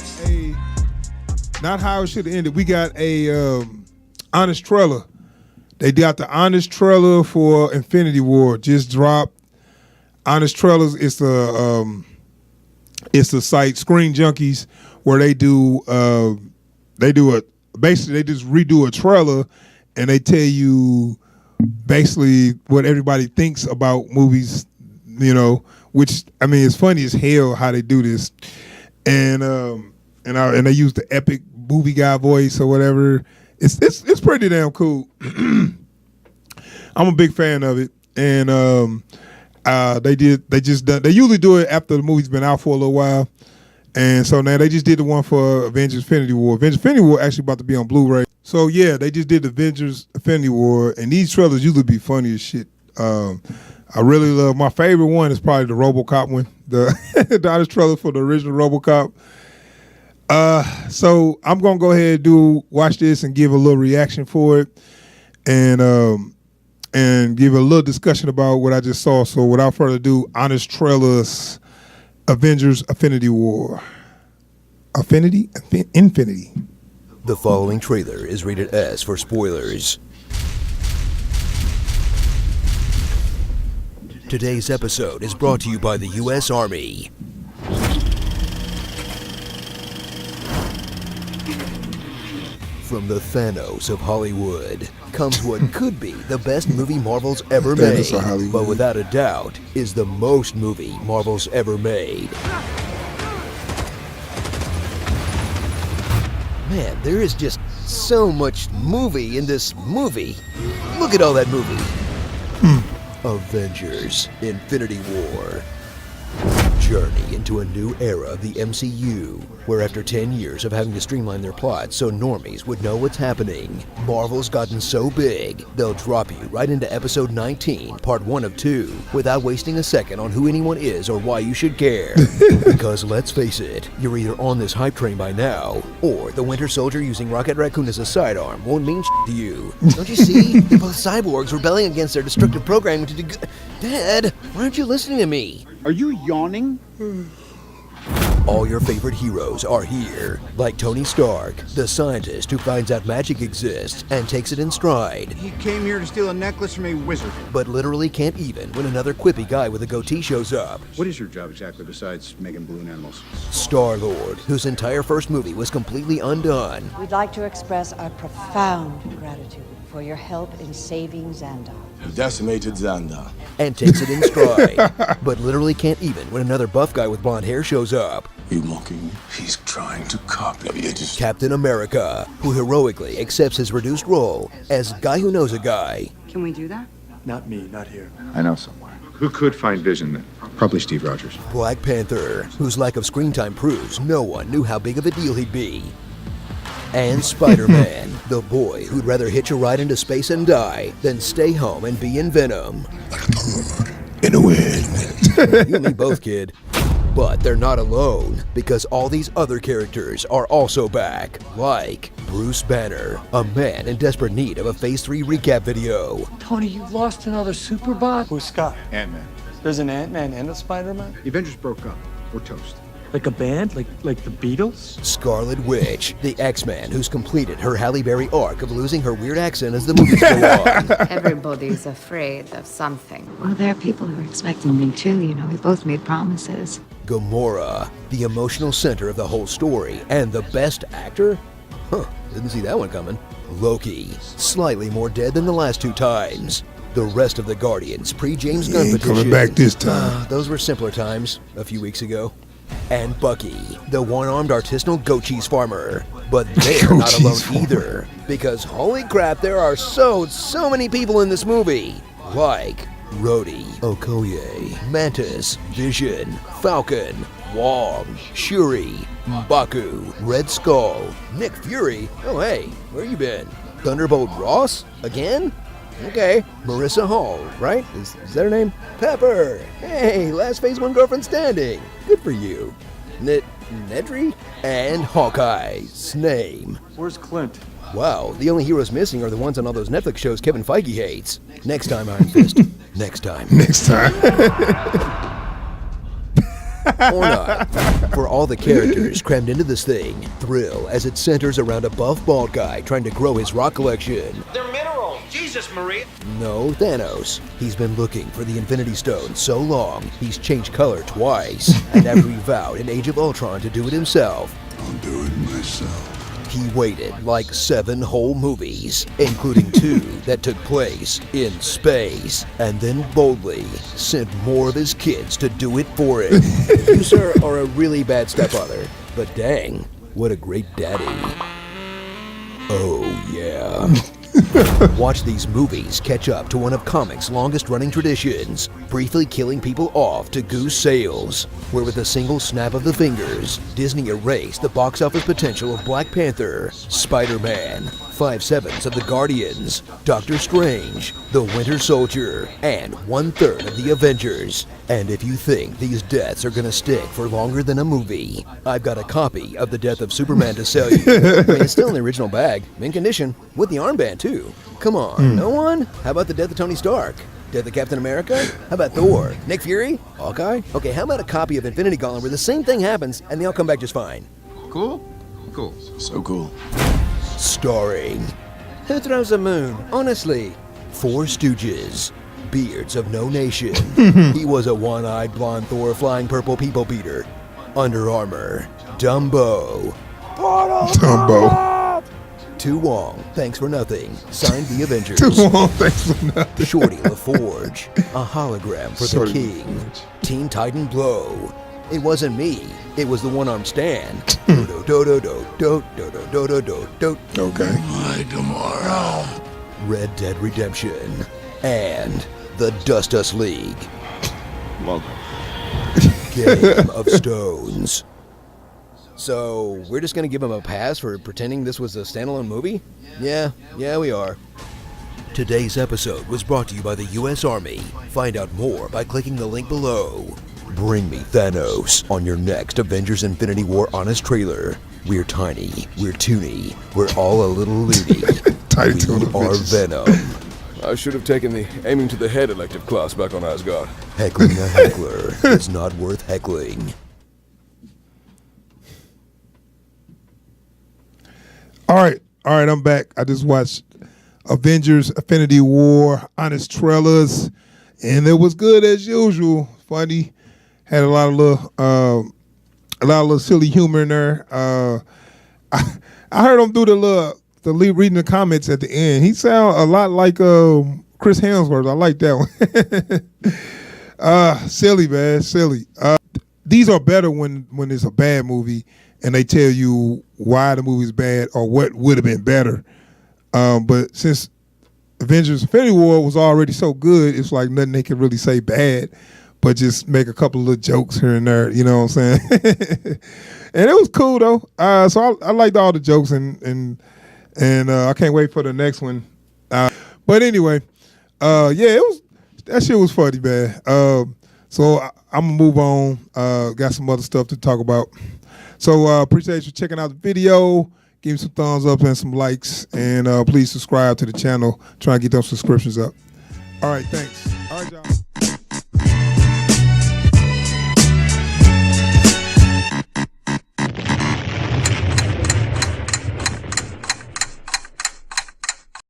got a, not how it should have ended. We got a honest trailer. They got the honest trailer for Infinity War just dropped. Honest trailers is the site Screen Junkies where they do basically they just redo a trailer and they tell you basically what everybody thinks about movies, you know, which I mean it's funny as hell how they do this. And they use the epic movie guy voice or whatever. It's pretty damn cool. I'm a big fan of it. And they usually do it after the movie's been out for a little while. And so now they just did the one for Avengers Infinity War. Avengers Infinity War actually about to be on Blu-ray. So yeah, they just did Avengers Infinity War, and these trailers usually be funny as shit. I really love, my favorite one is probably the RoboCop one, the honest trailer for the original RoboCop. So I'm gonna go ahead and watch this and give a little reaction for it, and give a little discussion about what I just saw. So without further ado, honest trailers, Avengers Infinity War. Infinity. The following trailer is rated S for spoilers. Today's episode is brought to you by the U.S. Army. From the Thanos of Hollywood comes what could be the best movie Marvel's ever made, but without a doubt is the most movie Marvel's ever made. Man, there is just so much movie in this movie. Look at all that movie. Avengers Infinity War. Journey into a new era of the MCU, where after 10 years of having to streamline their plot so normies would know what's happening, Marvel's gotten so big, they'll drop you right into episode 19, part 1 of 2, without wasting a second on who anyone is or why you should care. Because let's face it, you're either on this hype train by now, or the Winter Soldier using Rocket Raccoon as a sidearm won't mean shit to you. Don't you see? They're both cyborgs rebelling against their destructive programming to do good. Dad, why aren't you listening to me? Are you yawning? All your favorite heroes are here, like Tony Stark, the scientist who finds out magic exists and takes it in stride. He came here to steal a necklace from a wizard. But literally can't even when another quippy guy with a goatee shows up. What is your job exactly besides making balloon animals? Star-Lord, whose entire first movie was completely undone. We'd like to express our profound gratitude for your help in saving Xandar. You decimated Xandar. And takes it in stride. But literally can't even when another buff guy with blonde hair shows up. You mocking me? He's trying to copy you. Captain America, who heroically accepts his reduced role as guy who knows a guy. Can we do that? Not me, not here. I know somewhere. Who could find Vision then? Probably Steve Rogers. Black Panther, whose lack of screen time proves no one knew how big of a deal he'd be. And Spider-Man, the boy who'd rather hitch a ride into space and die than stay home and be in Venom. Like a bird in the wind. You and me both, kid. But they're not alone, because all these other characters are also back, like Bruce Banner, a man in desperate need of a Phase 3 recap video. Tony, you lost another Superbot? Who's Scott? Ant-Man. There's an Ant-Man and a Spider-Man? The Avengers broke up. We're toast. Like a band? Like the Beatles? Scarlet Witch, the X-Man who's completed her Halle Berry arc of losing her weird accent as the movies go on. Everybody's afraid of something. Well, there are people who are expecting me too. You know, we both made promises. Gamora, the emotional center of the whole story, and the best actor? Huh, didn't see that one coming. Loki, slightly more dead than the last 2 times. The rest of the Guardians, pre-James Gunn petition. Coming back this time. Those were simpler times, a few weeks ago. And Bucky, the one-armed artisanal goat cheese farmer. But they're not alone either, because holy crap, there are so many people in this movie. Like Rhodey, Okoye, Mantis, Vision, Falcon, Wong, Shuri, M'Baku, Red Skull, Nick Fury. Oh hey, where you been? Thunderbolt Ross? Again? Okay, Marissa Hall, right? Is that her name? Pepper! Hey, last Phase 1 girlfriend standing. Good for you. Nedry? And Hawkeye's name. Where's Clint? Wow, the only heroes missing are the ones on all those Netflix shows Kevin Feige hates. Next time, Iron Fist. Next time. Next time. Or not. For all the characters crammed into this thing, thrill as it centers around a buff bald guy trying to grow his rock collection. They're minerals. Jesus, Maria. No, Thanos. He's been looking for the Infinity Stone so long, he's changed color twice, and after he vowed in Age of Ultron to do it himself, I'll do it myself. he waited like 7 whole movies, including 2 that took place in space, and then boldly sent more of his kids to do it for him. You, sir, are a really bad stepfather, but dang, what a great daddy. Oh, yeah. Watch these movies catch up to one of comics' longest-running traditions, briefly killing people off to goose sales, where with a single snap of the fingers, Disney erased the box office potential of Black Panther, Spider-Man, 5/7 of the Guardians, Doctor Strange, the Winter Soldier, and 1/3 of the Avengers. And if you think these deaths are gonna stick for longer than a movie, I've got a copy of The Death of Superman to sell you. I mean, it's still in the original bag, mint condition, with the armband too. Come on, no one? How about The Death of Tony Stark? Death of Captain America? How about Thor? Nick Fury? Hawkeye? Okay, how about a copy of Infinity Gauntlet where the same thing happens and they all come back just fine? Cool? Cool. So cool. Starring... Who throws a moon? Honestly. 4 Stooges. Beards of no nation. He was a one-eyed blonde Thor flying purple people beater. Under Armour. Dumbo. Dumbo. Tu Wong, thanks for nothing. Signed the Avengers. Too long, thanks for nothing. Shorty LaForge. A hologram for Shorty the king. LaForge. Teen Titan Blow. It wasn't me. It was the one-armed Stan. Do do do do do do do do do do. Okay. My tomorrow. Red Dead Redemption. And the Dust Us League. Game of Stones. So, we're just gonna give him a pass for pretending this was a standalone movie? Yeah, we are. Today's episode was brought to you by the U.S. Army. Find out more by clicking the link below. Bring me Thanos on your next Avengers Infinity War Honest trailer. We're tiny, we're toony, we're all a little loony. Tiny We toony are bitches. Venom. I should have taken the aiming to the head elective class back on Asgard. Heckling a heckler is not worth heckling. All right, I'm back. I just watched Avengers Infinity War Honest trailers, and it was good as usual. Funny, had a lot of little silly humor in there. I heard him do the lead reading the comments at the end. He sound a lot like Chris Hemsworth. I like that one. Silly, man, silly. These are better when it's a bad movie and they tell you why the movie's bad or what would have been better. But since Avengers Infinity War was already so good, it's like nothing they could really say bad, but just make a couple of little jokes here and there, you know what I'm saying? And it was cool though. So I liked all the jokes and I can't wait for the next one. But anyway, that shit was funny, man. So I'm gonna move on. Got some other stuff to talk about. So appreciate you checking out the video. Give me some thumbs up and some likes, and please subscribe to the channel. Try and get those subscriptions up. All right, thanks. All right, y'all.